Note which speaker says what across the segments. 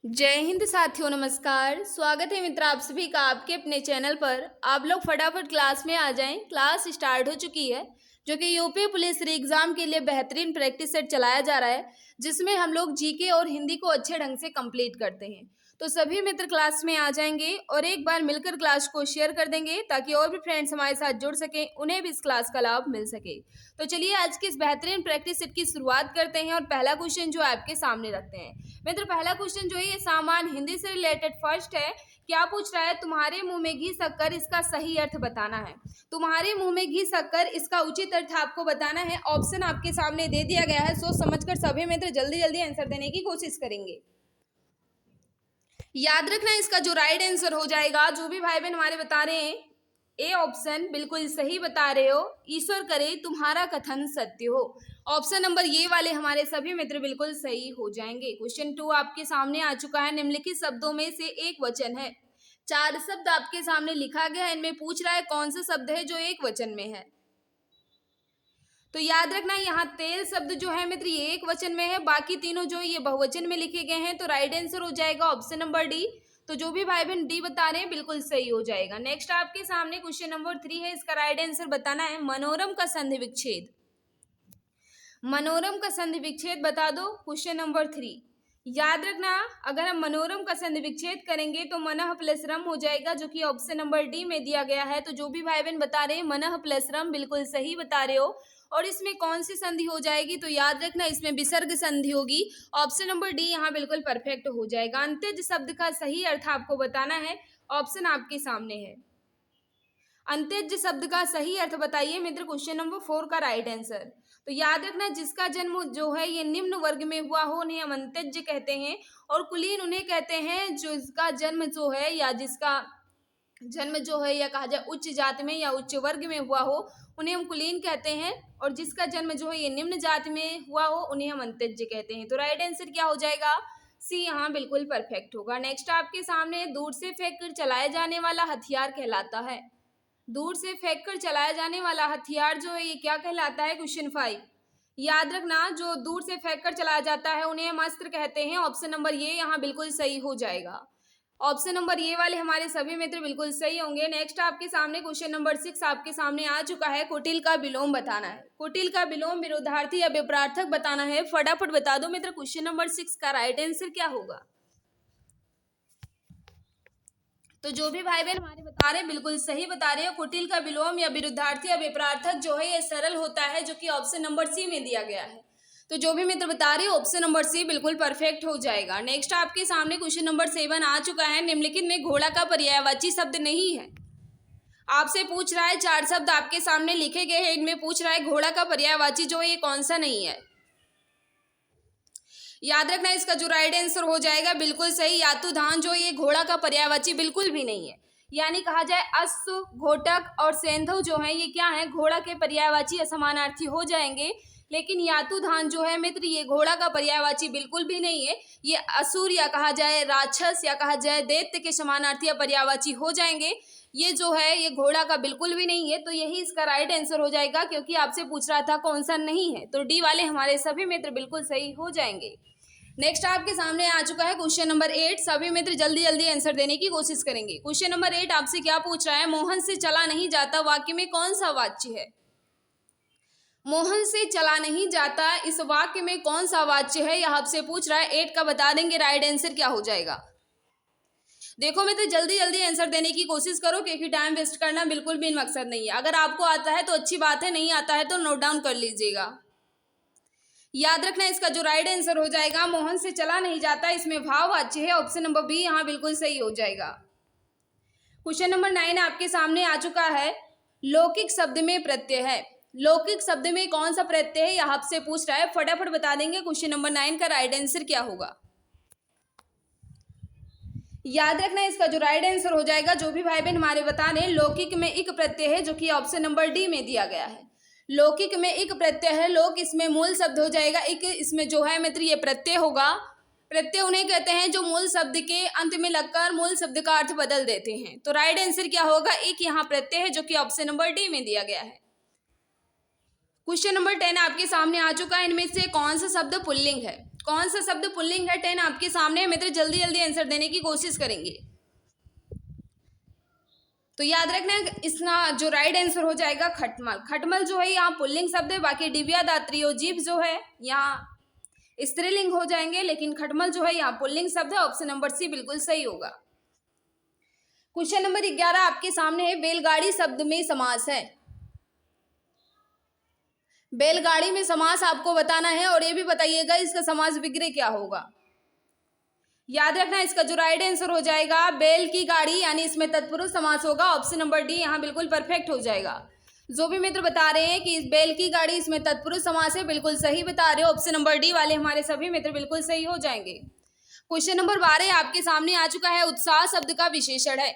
Speaker 1: जय हिंद साथियों, नमस्कार। स्वागत है मित्र आप सभी का आपके अपने चैनल पर। आप लोग फटाफट क्लास में आ जाएं। क्लास स्टार्ट हो चुकी है, जो कि यूपी पुलिस री एग्जाम के लिए बेहतरीन प्रैक्टिस सेट चलाया जा रहा है, जिसमें हम लोग जीके और हिंदी को अच्छे ढंग से कंप्लीट करते हैं। तो सभी मित्र क्लास में आ जाएंगे और एक बार मिलकर क्लास को शेयर कर देंगे, ताकि और भी फ्रेंड्स हमारे साथ जुड़ सकें, उन्हें भी इस क्लास का लाभ मिल सके। तो चलिए आज की इस बेहतरीन प्रैक्टिस सेट की शुरुआत करते हैं और पहला क्वेश्चन जो आपके सामने रखते हैं। मित्र पहला क्वेश्चन जो है ये सामान्य हिंदी से रिलेटेड फर्स्ट है। क्या पूछ रहा है? तुम्हारे मुंह में घी शक्कर, इसका सही अर्थ बताना है। तुम्हारे मुंह में घी शक्कर, इसका उचित अर्थ आपको बताना है। ऑप्शन आपके सामने दे दिया गया है, सोच समझकर सभी मित्र जल्दी जल्दी आंसर देने की कोशिश करेंगे। याद रखना इसका जो राइट आंसर हो जाएगा, जो भी भाई बहन हमारे बता रहे हैं, ए ऑप्शन बिल्कुल सही बता रहे हो। ईश्वर करे तुम्हारा कथन सत्य हो। ऑप्शन नंबर ये वाले हमारे सभी मित्र बिल्कुल सही हो जाएंगे। क्वेश्चन 2 आपके सामने आ चुका है। निम्नलिखित शब्दों में से एक वचन है। 4 शब्द आपके सामने लिखा गया है, इनमें पूछ रहा है कौन सा शब्द है जो एक वचन में है। तो याद रखना यहाँ तेल शब्द जो है मित्र ये एक वचन में है, बाकी तीनों जो ये बहुवचन में लिखे गए हैं। तो राइट आंसर हो जाएगा ऑप्शन नंबर डी। तो जो भी भाई बहन डी बता रहे हैं बिल्कुल सही हो जाएगा। नेक्स्ट आपके सामने क्वेश्चन नंबर 3 है, इसका राइट आंसर बताना है। मनोरम का संधि विच्छेद। मनोरम का संधि विच्छेद बता दो। क्वेश्चन नंबर 3 याद रखना, अगर हम मनोरम का संधि विच्छेद करेंगे तो मनः प्लस रम हो जाएगा, जो कि ऑप्शन नंबर डी में दिया गया है। तो जो भी भाई बहन बता रहे हैं मनः प्लस रम बिल्कुल सही बता रहे हो। और इसमें कौन सी संधि हो जाएगी? तो याद रखना इसमें विसर्ग संधि होगी। ऑप्शन नंबर डी यहाँ बिल्कुल परफेक्ट हो जाएगा। अंत्यज शब्द का सही अर्थ आपको बताना है। ऑप्शन आपके सामने है। अंत्यज शब्द का सही अर्थ बताइए मित्र। क्वेश्चन नंबर 4 का राइट आंसर। तो याद रखना जिसका जन्म जो है ये निम्न वर्ग में हुआ हो, उन्हें हम अंत्यज कहते हैं। और कुलीन उन्हें कहते हैं जिसका जन्म जो है या जिसका जन्म जो है या कहा जाए उच्च जाति में या उच्च वर्ग में हुआ हो, उन्हें हम कुलीन कहते हैं। और जिसका जन्म जो है ये निम्न जाति में हुआ हो, उन्हें हम अंत्यज कहते हैं। तो राइट आंसर क्या हो जाएगा? सी यहाँ बिल्कुल परफेक्ट होगा। नेक्स्ट आपके सामने दूर से फेंक कर चलाया जाने वाला हथियार कहलाता है। दूर से फेंक कर चलाया जाने वाला हथियार जो है ये क्या कहलाता है? क्वेश्चन 5 याद रखना, जो दूर से फेंक कर चलाया जाता है उन्हें हम अस्त्र कहते हैं। ऑप्शन नंबर ये यहाँ बिल्कुल सही हो जाएगा। ऑप्शन नंबर ये वाले हमारे सभी मित्र बिल्कुल सही होंगे। नेक्स्ट आपके सामने क्वेश्चन नंबर 6 आपके सामने आ चुका है। कुटिल का विलोम बताना है। कुटिल का विलोम विरोधार्थी या विपरार्थक बताना है। फटाफट बता दो मित्र, क्वेश्चन नंबर 6 का राइट आंसर क्या होगा? तो जो भी भाई बहन हमारे बता रहे हैं बिल्कुल सही बता रहे हो। कुटिल का विलोम या विरुद्धार्थी या विपरार्थक जो है ये सरल होता है, जो कि ऑप्शन नंबर सी में दिया गया है। तो जो भी मित्र बता रहे हो ऑप्शन नंबर सी बिल्कुल परफेक्ट हो जाएगा। नेक्स्ट आपके सामने क्वेश्चन नंबर 7 आ चुका है। निम्नलिखित में घोड़ा का पर्यायवाची शब्द नहीं है। आपसे पूछ रहा है 4 शब्द आपके सामने लिखे गए हैं, इनमें पूछ रहा है घोड़ा का पर्यायवाची जो है ये कौन सा नहीं है। याद रखना इसका जो राइट आंसर हो जाएगा बिल्कुल सही, यातुधान जो ये घोड़ा का पर्यायवाची बिल्कुल भी नहीं है। यानी कहा जाए अश्व, घोटक और सेंधव जो है ये क्या है? घोड़ा के पर्यायवाची असमानार्थी हो जाएंगे। लेकिन यातुधान जो है मित्र ये घोड़ा का पर्यायवाची बिल्कुल भी नहीं है। ये असुर या कहा जाए राक्षस या कहा जाए दैत्य के समानार्थी या पर्यायवाची हो जाएंगे। ये जो है ये घोड़ा का बिल्कुल भी नहीं है। तो यही इसका राइट आंसर हो जाएगा, क्योंकि आपसे पूछ रहा था कौन सा नहीं है। तो डी वाले हमारे सभी मित्र बिल्कुल सही हो जाएंगे। नेक्स्ट आपके सामने आ चुका है क्वेश्चन नंबर 8। सभी मित्र जल्दी जल्दी आंसर देने की कोशिश करेंगे। क्वेश्चन नंबर 8 आपसे क्या पूछ रहा है? मोहन से चला नहीं जाता वाक्य में कौन सा वाच्य है? मोहन से चला नहीं जाता इस वाक्य में कौन सा वाच्य है, यह आपसे पूछ रहा है। 8 का बता देंगे राइट आंसर क्या हो जाएगा। देखो मित्र जल्दी जल्दी आंसर देने की कोशिश करो, क्योंकि टाइम वेस्ट करना बिल्कुल भी मकसद नहीं है। अगर आपको आता है तो अच्छी बात है, नहीं आता है तो नोट डाउन कर लीजिएगा। याद रखना इसका जो राइट आंसर हो जाएगा मोहन से चला नहीं जाता, इसमें भाववाच्य है। ऑप्शन नंबर बी यहाँ बिल्कुल सही हो जाएगा। क्वेश्चन नंबर 9 आपके सामने आ चुका है। लौकिक शब्द में प्रत्यय है। लौकिक शब्द में कौन सा प्रत्यय है यह आपसे पूछ रहा है। फटाफट बता देंगे क्वेश्चन नंबर 9 का राइट आंसर क्या होगा। याद रखना इसका जो राइट आंसर हो जाएगा, जो भी भाई बहन हमारे बता रहे हैं, लौकिक में एक प्रत्यय है, जो कि ऑप्शन नंबर डी में दिया गया है। लौकिक में एक प्रत्यय है। लोक इसमें मूल शब्द हो जाएगा। एक इसमें जो है मित्र ये प्रत्यय होगा। प्रत्यय उन्हें कहते हैं जो मूल शब्द के अंत में लगकर मूल शब्द का अर्थ बदल देते हैं। तो राइट आंसर क्या होगा? एक यहाँ प्रत्यय है, जो कि ऑप्शन नंबर डी में दिया गया है। क्वेश्चन नंबर 10 आपके सामने आ चुका है। इनमें से कौन सा शब्द पुल्लिंग है? कौन सा शब्द पुल्लिंग है? 10 आपके सामने है मित्र, जल्दी जल्दी आंसर देने की कोशिश करेंगे। तो याद रखना इसका जो राइट आंसर हो जाएगा खटमल। खटमल जो है यहाँ पुल्लिंग शब्द है, बाकी दिव्या दात्रियो जीव जो है यहाँ स्त्रीलिंग हो जाएंगे, लेकिन खटमल जो है यहाँ पुल्लिंग शब्द है। ऑप्शन नंबर सी बिल्कुल सही होगा। क्वेश्चन नंबर 11 आपके सामने है, बैलगाड़ी शब्द में समास है। बैलगाड़ी में समास आपको बताना है और ये भी बताइएगा इसका समास विग्रह क्या होगा। याद रखना इसका जो राइट आंसर हो जाएगा बैल की गाड़ी, यानी इसमें तत्पुरुष समास होगा। ऑप्शन नंबर डी यहाँ बिल्कुल परफेक्ट हो जाएगा। जो भी मित्र बता रहे हैं कि इस बैल की गाड़ी इसमें तत्पुरुष समास है, बिल्कुल सही बता रहे हो। ऑप्शन नंबर डी वाले हमारे सभी मित्र बिल्कुल सही हो जाएंगे। क्वेश्चन नंबर 12 आपके सामने आ चुका है, उत्साह शब्द का विशेषण है।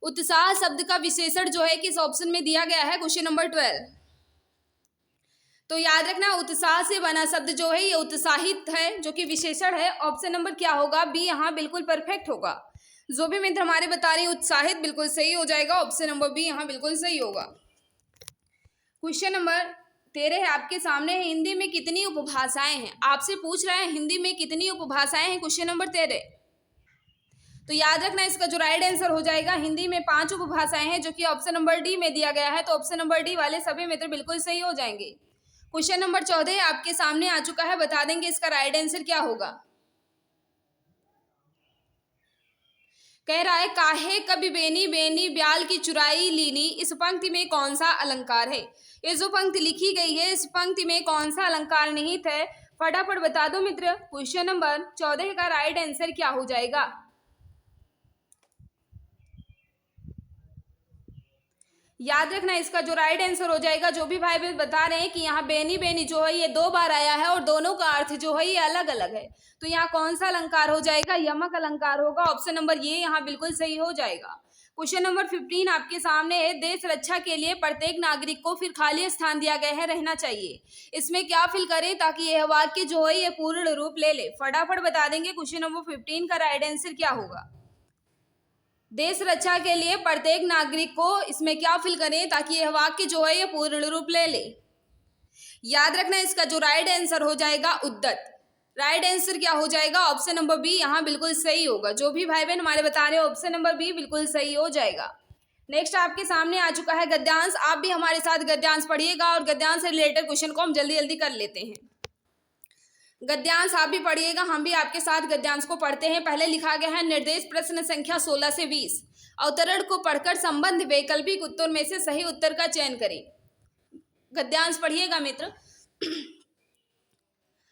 Speaker 1: उत्साह शब्द का विशेषण जो है किस ऑप्शन में दिया गया है? Question number 12। तो याद रखना उत्साह से बना शब्द जो है ये उत्साहित है, जो कि विशेषण है। ऑप्शन नंबर क्या होगा? बी यहाँ बिल्कुल परफेक्ट होगा। जो भी मित्र हमारे बता रहे हैं उत्साहित, बिल्कुल सही हो जाएगा। ऑप्शन नंबर बी यहाँ बिल्कुल सही होगा। क्वेश्चन नंबर 13 है आपके सामने है, हिंदी में कितनी उपभाषाएं हैं? आपसे पूछ रहे हैं हिंदी में कितनी उपभाषाएं हैं। Question number 13। तो याद रखना इसका जो राइट आंसर हो जाएगा हिंदी में 5 उपभाषाएं हैं, जो कि ऑप्शन नंबर डी में दिया गया है। तो ऑप्शन नंबर डी वाले सभी मित्र बिल्कुल सही हो जाएंगे। क्वेश्चन नंबर 14 आपके सामने आ चुका है, बता देंगे इसका राइट आंसर क्या होगा। कह रहा है, काहे कभी बेनी बेनी ब्याल की चुराई लीनी, इस पंक्ति में कौन सा अलंकार है? ये जो पंक्ति लिखी गई है इस पंक्ति में कौन सा अलंकार निहित है? फटाफट बता दो मित्र। क्वेश्चन नंबर 14 का राइट आंसर क्या हो जाएगा? याद रखना इसका जो राइट आंसर हो जाएगा, जो भी भाई बहन बता रहे हैं कि यहाँ बेनी बेनी जो है ये 2 बार आया है और दोनों का अर्थ जो है ये अलग अलग है, तो यहाँ कौन सा अलंकार हो जाएगा? यमक अलंकार होगा। ऑप्शन नंबर ये यहाँ बिल्कुल सही हो जाएगा। क्वेश्चन नंबर 15 आपके सामने है, देश रक्षा के लिए प्रत्येक नागरिक को फिर खाली स्थान दिया गया है, रहना चाहिए। इसमें क्या फिल करें ताकि यह वाक्य जो है ये पूर्ण रूप ले ले? फटाफट बता देंगे। क्वेश्चन नंबर 15 का राइट आंसर क्या होगा? देश रक्षा के लिए प्रत्येक नागरिक को इसमें क्या फिल करें ताकि यह वाक्य जो है ये पूर्ण रूप ले ले? याद रखना इसका जो राइट आंसर हो जाएगा उद्दत। राइट आंसर क्या हो जाएगा? ऑप्शन नंबर बी यहाँ बिल्कुल सही होगा। जो भी भाई बहन हमारे बता रहे हैं ऑप्शन नंबर बी बिल्कुल सही हो जाएगा। नेक्स्ट आपके सामने आ चुका है गद्यांश। आप भी हमारे साथ गद्यांश पढ़िएगा और गद्यांश से रिलेटेड क्वेश्चन को हम जल्दी जल्दी कर लेते हैं। गद्यांश आप भी पढ़िएगा, हम भी आपके साथ गद्यांश को पढ़ते हैं। पहले लिखा गया है, निर्देश प्रश्न संख्या 16 से 20 अवतरण को पढ़कर संबंध वैकल्पिक उत्तर में से सही उत्तर का चयन करें। गद्यांश पढ़िएगा मित्र।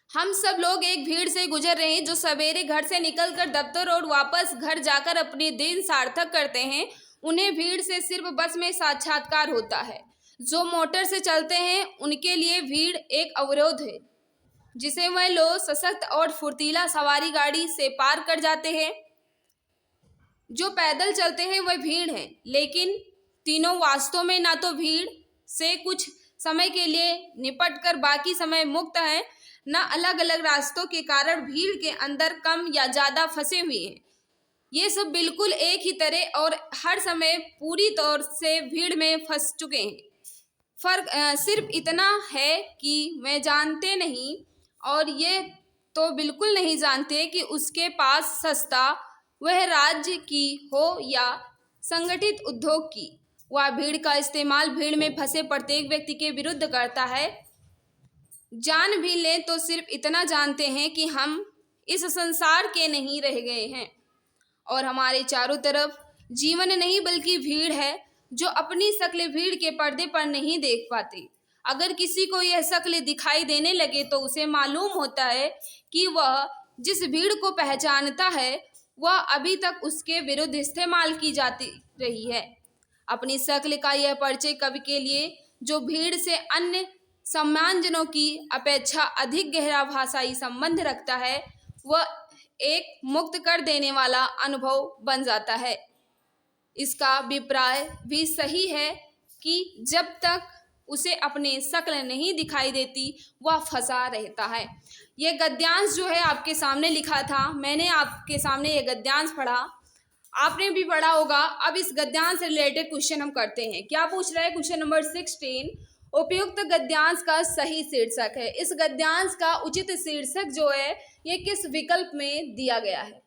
Speaker 1: हम सब लोग एक भीड़ से गुजर रहे हैं जो सवेरे घर से निकलकर दफ्तर और वापस घर जाकर अपने दिन सार्थक करते हैं। उन्हें भीड़ से सिर्फ बस में साक्षात्कार होता है। जो मोटर से चलते हैं उनके लिए भीड़ एक अवरोध है, जिसे वह लोग सशक्त और फुर्तीला सवारी गाड़ी से पार कर जाते हैं। जो पैदल चलते हैं वह भीड़ है, लेकिन तीनों वास्तव में ना तो भीड़ से कुछ समय के लिए निपट कर बाकी समय मुक्त है, न अलग अलग रास्तों के कारण भीड़ के अंदर कम या ज़्यादा फंसे हुए हैं। ये सब बिल्कुल एक ही तरह और हर समय पूरी तौर से भीड़ में फंस चुके हैं। फर्क सिर्फ इतना है कि वे जानते नहीं और ये तो बिल्कुल नहीं जानते कि उसके पास सस्ता, वह राज्य की हो या संगठित उद्योग की, वह भीड़ का इस्तेमाल भीड़ में फंसे प्रत्येक व्यक्ति के विरुद्ध करता है। जान भी लें तो सिर्फ इतना जानते हैं कि हम इस संसार के नहीं रह गए हैं और हमारे चारों तरफ जीवन नहीं बल्कि भीड़ है, जो अपनी शक्ल भीड़ के पर्दे पर नहीं देख पाते। अगर किसी को यह शक्ल दिखाई देने लगे तो उसे मालूम होता है कि वह जिस भीड़ को पहचानता है वह अभी तक उसके विरुद्ध इस्तेमाल की जाती रही है। अपनी शक्ल का यह परिचय कवि के लिए, जो भीड़ से अन्य सम्मानजनों की अपेक्षा अधिक गहरा भाषाई संबंध रखता है, वह एक मुक्त कर देने वाला अनुभव बन जाता है। इसका अभिप्राय भी सही है कि जब तक उसे अपनी शक्ल नहीं दिखाई देती वह फंसा रहता है। यह गद्यांश जो है आपके सामने लिखा था, मैंने आपके सामने यह गद्यांश पढ़ा, आपने भी पढ़ा होगा। अब इस गद्यांश से रिलेटेड क्वेश्चन हम करते हैं। क्या पूछ रहा है? क्वेश्चन नंबर 16, उपयुक्त गद्यांश का सही शीर्षक है। इस गद्यांश का उचित शीर्षक जो है ये किस विकल्प में दिया गया है?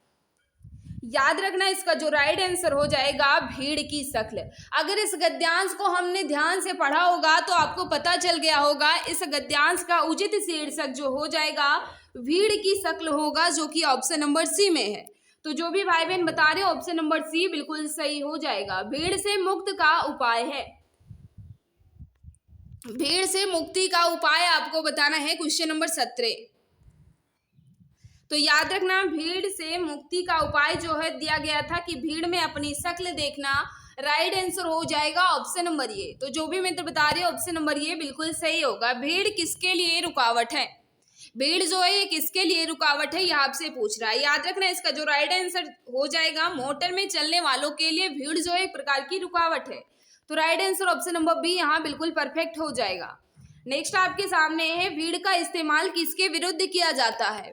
Speaker 1: याद रखना इसका जो राइट आंसर हो जाएगा भीड़ की शक्ल। अगर इस गद्यांश को हमने ध्यान से पढ़ा होगा तो आपको पता चल गया होगा इस गद्यांश का उचित शीर्षक जो हो जाएगा भीड़ की शक्ल होगा, जो कि ऑप्शन नंबर सी में है। तो जो भी भाई बहन बता रहे ऑप्शन नंबर सी बिल्कुल सही हो जाएगा। भीड़ से मुक्त का उपाय है, भीड़ से मुक्ति का उपाय आपको बताना है क्वेश्चन नंबर 17। तो याद रखना भीड़ से मुक्ति का उपाय जो है दिया गया था कि भीड़ में अपनी शक्ल देखना, राइट आंसर हो जाएगा ऑप्शन नंबर ये। तो जो भी मित्र बता रहे ऑप्शन नंबर ये बिल्कुल सही होगा। भीड़ किसके लिए रुकावट है? भीड़ जो है ये किसके लिए रुकावट है, यह आपसे पूछ रहा है। याद रखना इसका जो राइट आंसर हो जाएगा मोटर में चलने वालों के लिए भीड़ जो है एक प्रकार की रुकावट है। तो right answer option number B यहाँ बिल्कुल परफेक्ट हो जाएगा। नेक्स्ट आपके सामने है भीड़ का इस्तेमाल किसके विरुद्ध किया जाता है?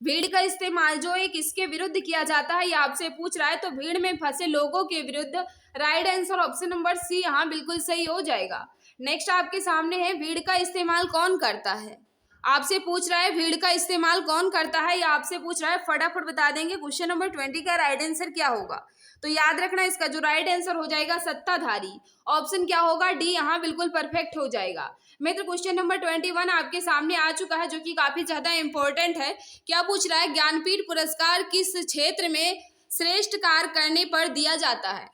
Speaker 1: भीड़ का इस्तेमाल जो है किसके विरुद्ध किया जाता है, ये आपसे पूछ रहा है। तो भीड़ में फंसे लोगों के विरुद्ध, right answer option number C यहाँ बिल्कुल सही हो जाएगा। नेक्स्ट आपके सामने है भीड़ का इस्तेमाल कौन करता है? आपसे पूछ रहा है भीड़ का इस्तेमाल कौन करता है, या आपसे पूछ रहा है, फटाफट बता देंगे क्वेश्चन नंबर 20 का राइट आंसर क्या होगा। तो याद रखना इसका जो राइट आंसर हो जाएगा सत्ताधारी। ऑप्शन क्या होगा? डी यहाँ बिल्कुल परफेक्ट हो जाएगा। मित्र क्वेश्चन नंबर 21 आपके सामने आ चुका है, जो कि काफी ज्यादा इंपॉर्टेंट है। क्या पूछ रहा है? ज्ञानपीठ पुरस्कार किस क्षेत्र में श्रेष्ठ कार्य करने पर दिया जाता है?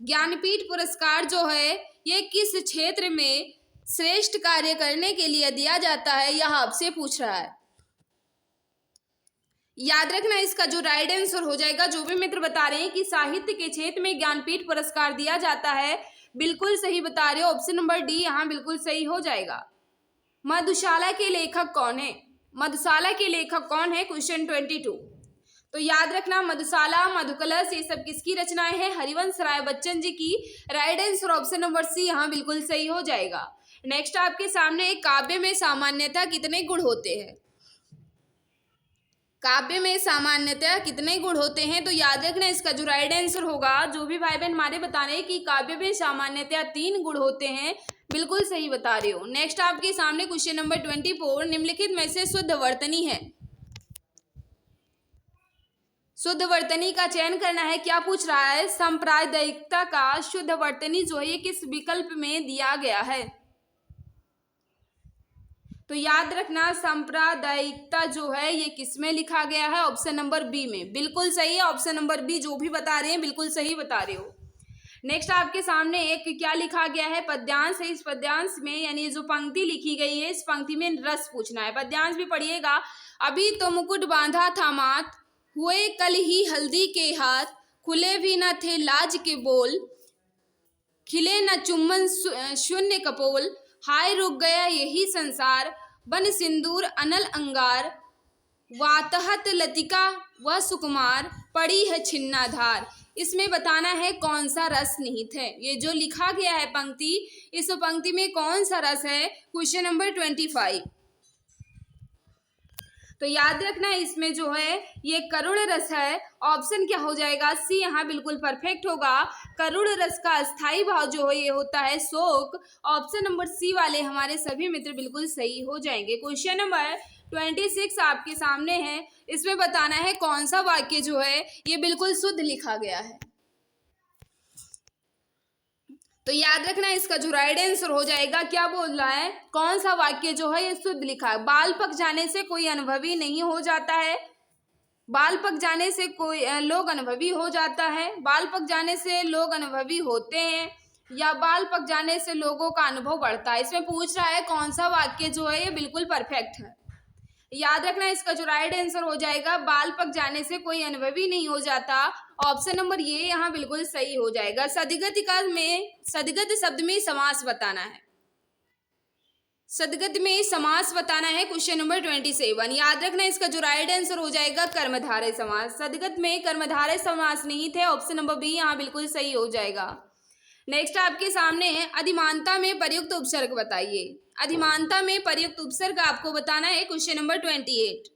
Speaker 1: ज्ञानपीठ पुरस्कार जो है ये किस क्षेत्र में श्रेष्ठ कार्य करने के लिए दिया जाता है, यह आपसे पूछ रहा है। याद रखना इसका जो राइट आंसर हो जाएगा, जो भी मित्र बता रहे हैं कि साहित्य के क्षेत्र में ज्ञानपीठ पुरस्कार दिया जाता है, बिल्कुल सही बता रहे हो। ऑप्शन नंबर डी यहाँ बिल्कुल सही हो जाएगा। मधुशाला के लेखक कौन है? मधुशाला के लेखक कौन है? क्वेश्चन 22। तो याद रखना मधुशाला, मधुकलश ये सब किसकी रचनाएं हैं? हरिवंश राय बच्चन जी की। Right answer option number C यहाँ बिल्कुल सही हो जाएगा। नेक्स्ट आपके सामने एक काव्य में सामान्यतः कितने गुण होते हैं? काव्य में सामान्यतः कितने गुण होते हैं? तो याद रखना इसका जो राइट आंसर होगा, जो भी भाई बहन हमारे बता रहे हैं कि काव्य में सामान्यतः 3 गुण होते हैं, बिल्कुल सही बता रहे हो। नेक्स्ट आपके सामने क्वेश्चन नंबर 24 निम्नलिखित में से शुद्ध वर्तनी है। शुद्ध वर्तनी का चयन करना है। क्या पूछ रहा है? सांप्रदायिकता का शुद्ध वर्तनी जो है ये किस विकल्प में दिया गया है? तो याद रखना सांप्रदायिकता जो है ये किसमें लिखा गया है? ऑप्शन नंबर बी में। बिल्कुल सही है, ऑप्शन नंबर बी जो भी बता रहे हैं बिल्कुल सही बता रहे हो। नेक्स्ट आपके सामने एक क्या लिखा गया है? पद्यांश है। इस पद्यांश में यानी जो पंक्ति लिखी गई है इस पंक्ति में रस पूछना है। पद्यांश भी पढ़िएगा। अभी तो मुकुट बांधा था माथ, हुए कल ही हल्दी के हाथ, खुले भी न थे लाज के बोल, खिले न चुम्बन शून्य कपोल, हाय रुक गया यही संसार, बन सिंदूर अनल अंगार, वातहत लतिका व सुकुमार, पड़ी है छिन्नाधार। इसमें बताना है कौन सा रस निहित है। ये जो लिखा गया है पंक्ति, इस पंक्ति में कौन सा रस है? Question number 25। तो याद रखना इसमें जो है ये करुण रस है। ऑप्शन क्या हो जाएगा? सी यहाँ बिल्कुल परफेक्ट होगा। करुण रस का स्थायी भाव जो है ये होता है शोक। ऑप्शन नंबर सी वाले हमारे सभी मित्र बिल्कुल सही हो जाएंगे। क्वेश्चन नंबर 26 आपके सामने है। इसमें बताना है कौन सा वाक्य जो है ये बिल्कुल शुद्ध लिखा गया है। तो याद रखना इसका जो राइट आंसर हो जाएगा, क्या बोल रहा है? कौन सा वाक्य जो है ये शुद्ध लिखा है? बाल पक जाने से कोई अनुभवी नहीं हो जाता है, बाल पक जाने से कोई लोग अनुभवी हो जाता है, बाल पक जाने से लोग अनुभवी होते हैं, या बाल पक जाने से लोगों का अनुभव बढ़ता है। इसमें पूछ रहा है कौन सा वाक्य जो है ये बिल्कुल परफेक्ट है। याद रखना इसका जो राइट आंसर हो जाएगा, बाल पक जाने से कोई अनुभवी नहीं हो जाता। ऑप्शन नंबर ये यहाँ बिल्कुल सही हो जाएगा। सदगत शब्द में समास बताना है। सदगत में समास बताना है। Question number 27। याद रखना इसका जो राइट आंसर हो जाएगा कर्मधारय समास। सदगत में कर्मधारय समास नहीं थे। ऑप्शन नंबर बी यहाँ बिल्कुल सही हो जाएगा। नेक्स्ट आपके सामने है अधिमानता में प्रयुक्त उपसर्ग बताइए। अधिमानता में प्रयुक्त उपसर्ग आपको बताना है। Question number 28।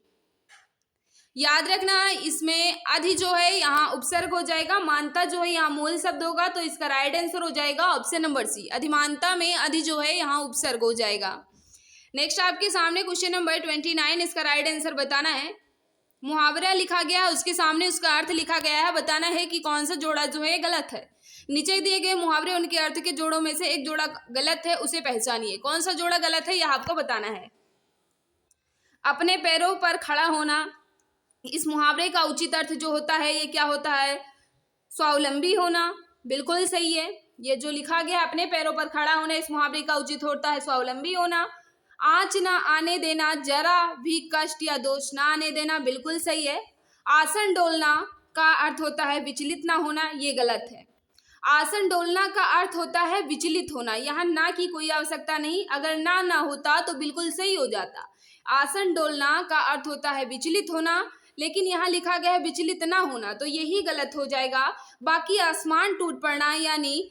Speaker 1: याद रखना इसमें अधि जो है यहाँ उपसर्ग हो जाएगा, मानता जो है यहाँ मूल शब्द होगा, तो इसका राइट आंसर हो जाएगा ऑप्शन नंबर सी। अधिमानता में अधि जो है यहाँ उपसर्ग हो जाएगा। नेक्स्ट आपके सामने क्वेश्चन नंबर 29, इसका राइट आंसर बताना है। मुहावरा लिखा गया है, उसके सामने उसका अर्थ लिखा गया है, बताना है कि कौन सा जोड़ा जो है गलत है। नीचे दिए गए मुहावरे उनके अर्थ के जोड़ों में से एक जोड़ा गलत है, उसे पहचानिए। कौन सा जोड़ा गलत है यह आपको बताना है। अपने पैरों पर खड़ा होना, इस मुहावरे का उचित अर्थ जो होता है ये क्या होता है? स्वावलंबी होना। बिल्कुल सही है, ये जो लिखा गया अपने पैरों पर खड़ा होना, इस मुहावरे का उचित होता है स्वावलंबी होना। आँच ना आने देना, जरा भी कष्ट या दोष ना आने देना, बिल्कुल सही है। आसन डोलना का अर्थ होता है विचलित ना होना, ये गलत है। आसन डोलना का अर्थ होता है विचलित होना, यहाँ ना की कोई आवश्यकता नहीं, अगर ना होता तो बिल्कुल सही हो जाता। आसन डोलना का अर्थ होता है विचलित होना, लेकिन यहाँ लिखा गया है विचलित ना होना, तो यही गलत हो जाएगा। बाकी आसमान टूट पड़ना यानी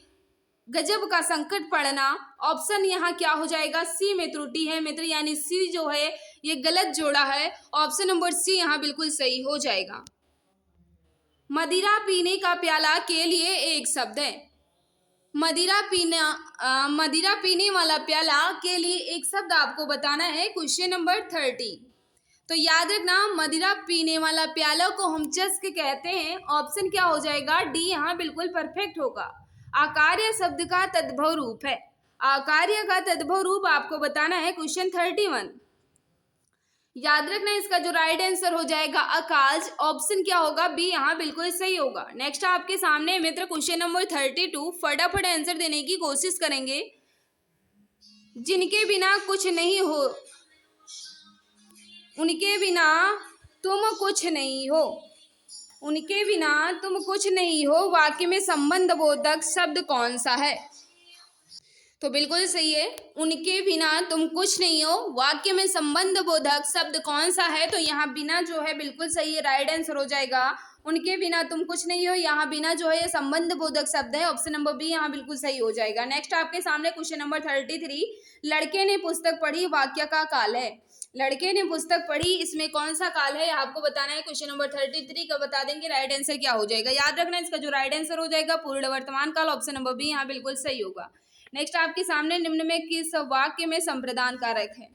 Speaker 1: गजब का संकट पड़ना, ऑप्शन यहाँ क्या हो जाएगा? सी में त्रुटि है मित्र, यानी सी जो है ये गलत जोड़ा है। ऑप्शन नंबर सी यहाँ बिल्कुल सही हो जाएगा। मदिरा पीने का प्याला के लिए एक शब्द है। मदिरा पीने वाला प्याला के लिए एक शब्द आपको बताना है। क्वेश्चन नंबर 30, तो याद रखना मदिरा पीने वाला प्याला को हम चस्क कहते हैं। ऑप्शन क्या हो जाएगा? डी यहाँ बिल्कुल परफेक्ट होगा। आकार्य शब्द का तद्भव रूप है। आकार्य का तद्भव रूप आपको बताना है। क्वेश्चन 31, याद रखना इसका जो राइट आंसर हो जाएगा अकाज। ऑप्शन क्या होगा? बी यहाँ बिल्कुल सही होगा। नेक्स्ट आपके सामने मित्र क्वेश्चन नंबर 32, फटाफट आंसर देने की कोशिश करेंगे। जिनके बिना कुछ नहीं हो, उनके बिना तुम कुछ नहीं हो। उनके बिना तुम कुछ नहीं हो वाक्य में संबंध बोधक शब्द कौन सा है? तो बिल्कुल सही है, उनके बिना तुम कुछ नहीं हो वाक्य में संबंध बोधक शब्द कौन सा है? तो यहाँ बिना जो है बिल्कुल सही है, राइट आंसर हो जाएगा। उनके बिना तुम कुछ नहीं हो, यहाँ बिना जो है ये संबंध बोधक शब्द है। ऑप्शन नंबर बी यहाँ बिल्कुल सही हो जाएगा। नेक्स्ट आपके सामने क्वेश्चन नंबर 33, लड़के ने पुस्तक पढ़ी वाक्य का काल है। लड़के ने पुस्तक पढ़ी, इसमें कौन सा काल है आपको बताना है। क्वेश्चन नंबर 33 का बता देंगे, राइट आंसर क्या हो जाएगा। याद रखना इसका जो राइट आंसर हो जाएगा पूर्ण वर्तमान काल। ऑप्शन नंबर बी यहाँ बिल्कुल सही होगा। नेक्स्ट आपके सामने निम्न में किस वाक्य में संप्रदान कारक है?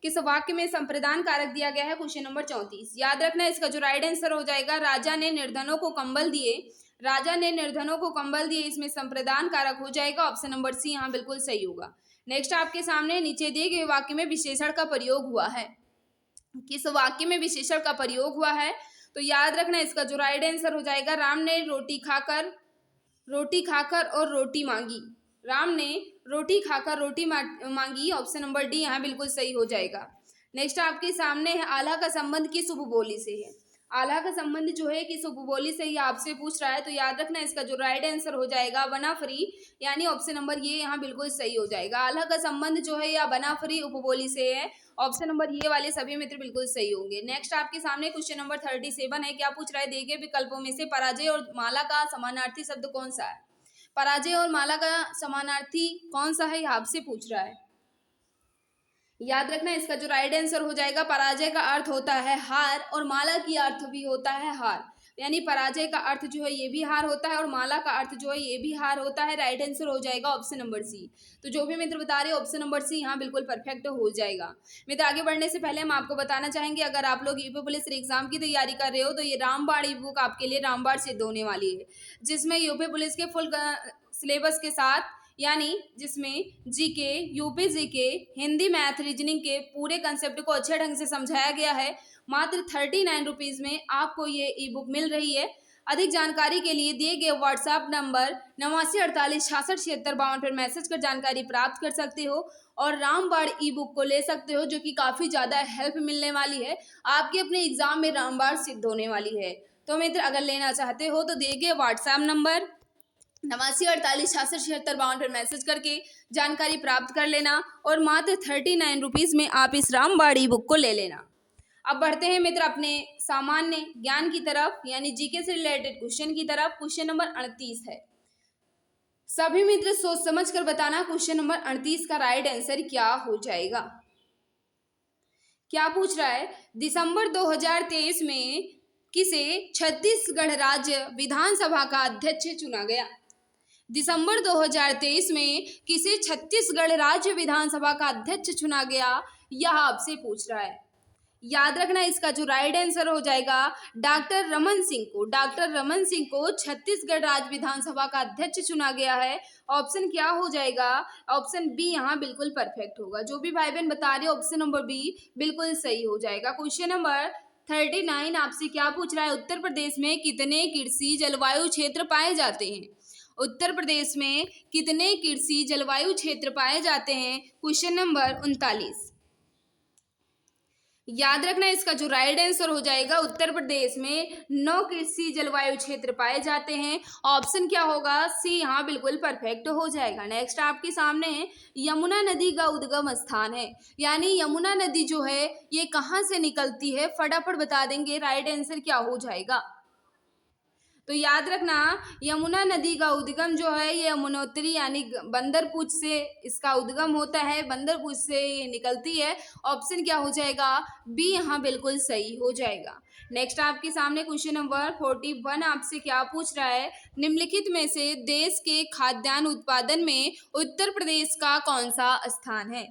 Speaker 1: किस वाक्य में संप्रदान कारक दिया गया है? क्वेश्चन नंबर 34, याद रखना इसका जो राइट आंसर हो जाएगा राजा ने निर्धनों को कंबल दिए। राजा ने निर्धनों को कंबल दिए, इसमें संप्रदान कारक हो जाएगा। ऑप्शन नंबर सी यहाँ बिल्कुल सही होगा। नेक्स्ट आपके सामने नीचे दिए गए वाक्य में विशेषण का प्रयोग हुआ है। किस वाक्य में विशेषण का प्रयोग हुआ है? तो याद रखना इसका जो राइट आंसर हो जाएगा राम ने रोटी खाकर और रोटी मांगी। राम ने रोटी खाकर रोटी मांगी। ऑप्शन नंबर डी यहाँ बिल्कुल सही हो जाएगा। नेक्स्ट आपके सामने है आल्हा का संबंध किस उपबोली से है? आल्हा का संबंध जो है किस उपबोली से ही आपसे पूछ रहा है, तो याद रखना इसका जो राइट आंसर हो जाएगा बनाफरी, यानी ऑप्शन नंबर ये यहाँ बिल्कुल सही हो जाएगा। आल्हा का संबंध जो है या बनाफरी उपबोली से है। ऑप्शन नंबर ये वाले सभी मित्र बिल्कुल सही होंगे। नेक्स्ट आपके सामने क्वेश्चन नंबर 37 है। क्या पूछ रहा है? दिए गए विकल्पों में से पराजय और माला का समानार्थी शब्द कौन सा है? पराजय और माला का समानार्थी कौन सा है, आपसे पूछ रहा है। याद रखना इसका जो राइट आंसर हो जाएगा पराजय का अर्थ होता है हार और माला की अर्थ भी होता है हार, यानी पराजय का अर्थ जो है ये भी हार होता है और माला का अर्थ जो है ये भी हार होता है। राइट आंसर हो जाएगा ऑप्शन नंबर सी। तो जो भी मित्र बता रहे हैं ऑप्शन नंबर सी यहाँ बिल्कुल परफेक्ट हो जाएगा। मित्र आगे बढ़ने से पहले हम आपको बताना चाहेंगे, अगर आप लोग यूपी पुलिस एग्जाम की तैयारी कर रहे हो तो ये रामबाण ई बुक आपके लिए रामबाण सिद्ध होने वाली है, जिसमें यूपी पुलिस के फुल सिलेबस के साथ, यानी जिसमें GK, UP GK, Hindi, math, reasoning के पूरे कंसेप्ट को अच्छे ढंग से समझाया गया है। मात्र 39 रुपीज़ में आपको ये ई बुक मिल रही है। अधिक जानकारी के लिए दिए गए व्हाट्सएप नंबर 8948667652 पर मैसेज कर जानकारी प्राप्त कर सकते हो और रामबाण ई बुक को ले सकते हो, जो कि काफ़ी ज़्यादा हेल्प मिलने वाली है आपके अपने एग्जाम में रामबाण सिद्ध होने वाली है। तो मित्र अगर लेना चाहते हो तो दिए गए व्हाट्सएप नंबर 8948667652 पर मैसेज करके जानकारी प्राप्त कर लेना और मात्र 39 रुपीज़ में आप इस रामबाण ई बुक को ले लेना। अब बढ़ते हैं मित्र अपने सामान्य ज्ञान की तरफ, यानी जीके से रिलेटेड क्वेश्चन की तरफ। क्वेश्चन नंबर 38 है। सभी मित्र सोच समझ कर बताना क्वेश्चन नंबर 38 का राइट आंसर क्या हो जाएगा। क्या पूछ रहा है, दिसंबर 2023 में किसे छत्तीसगढ़ राज्य विधानसभा का अध्यक्ष चुना गया। दिसंबर 2023 में किसे छत्तीसगढ़ राज्य विधानसभा का अध्यक्ष चुना गया, यह आपसे पूछ रहा है। याद रखना इसका जो राइट आंसर हो जाएगा डॉक्टर रमन सिंह को। डॉक्टर रमन सिंह को छत्तीसगढ़ राज्य विधानसभा का अध्यक्ष चुना गया है। ऑप्शन क्या हो जाएगा, ऑप्शन बी यहाँ बिल्कुल परफेक्ट होगा। जो भी भाई बहन बता रहे हो ऑप्शन नंबर बी बिल्कुल सही हो जाएगा। क्वेश्चन नंबर 39 आपसे क्या पूछ रहा है, उत्तर प्रदेश में कितने कृषि जलवायु क्षेत्र पाए जाते हैं। उत्तर प्रदेश में कितने कृषि जलवायु क्षेत्र पाए जाते हैं। Question number 39। याद रखना इसका जो राइट आंसर हो जाएगा उत्तर प्रदेश में 9 कृषि जलवायु क्षेत्र पाए जाते हैं। ऑप्शन क्या होगा, सी यहाँ बिल्कुल परफेक्ट हो जाएगा। नेक्स्ट आपके सामने है यमुना नदी का उद्गम स्थान है, यानी यमुना नदी जो है ये कहाँ से निकलती है, फटाफट बता देंगे राइट आंसर क्या हो जाएगा। तो याद रखना यमुना नदी का उद्गम जो है ये यमुनोत्री यानी बंदरपूछ से इसका उद्गम होता है, बंदरपूछ से ये निकलती है। ऑप्शन क्या हो जाएगा, बी यहाँ बिल्कुल सही हो जाएगा। नेक्स्ट आपके सामने क्वेश्चन नंबर 41 आपसे क्या पूछ रहा है, निम्नलिखित में से देश के खाद्यान्न उत्पादन में उत्तर प्रदेश का कौन सा स्थान है।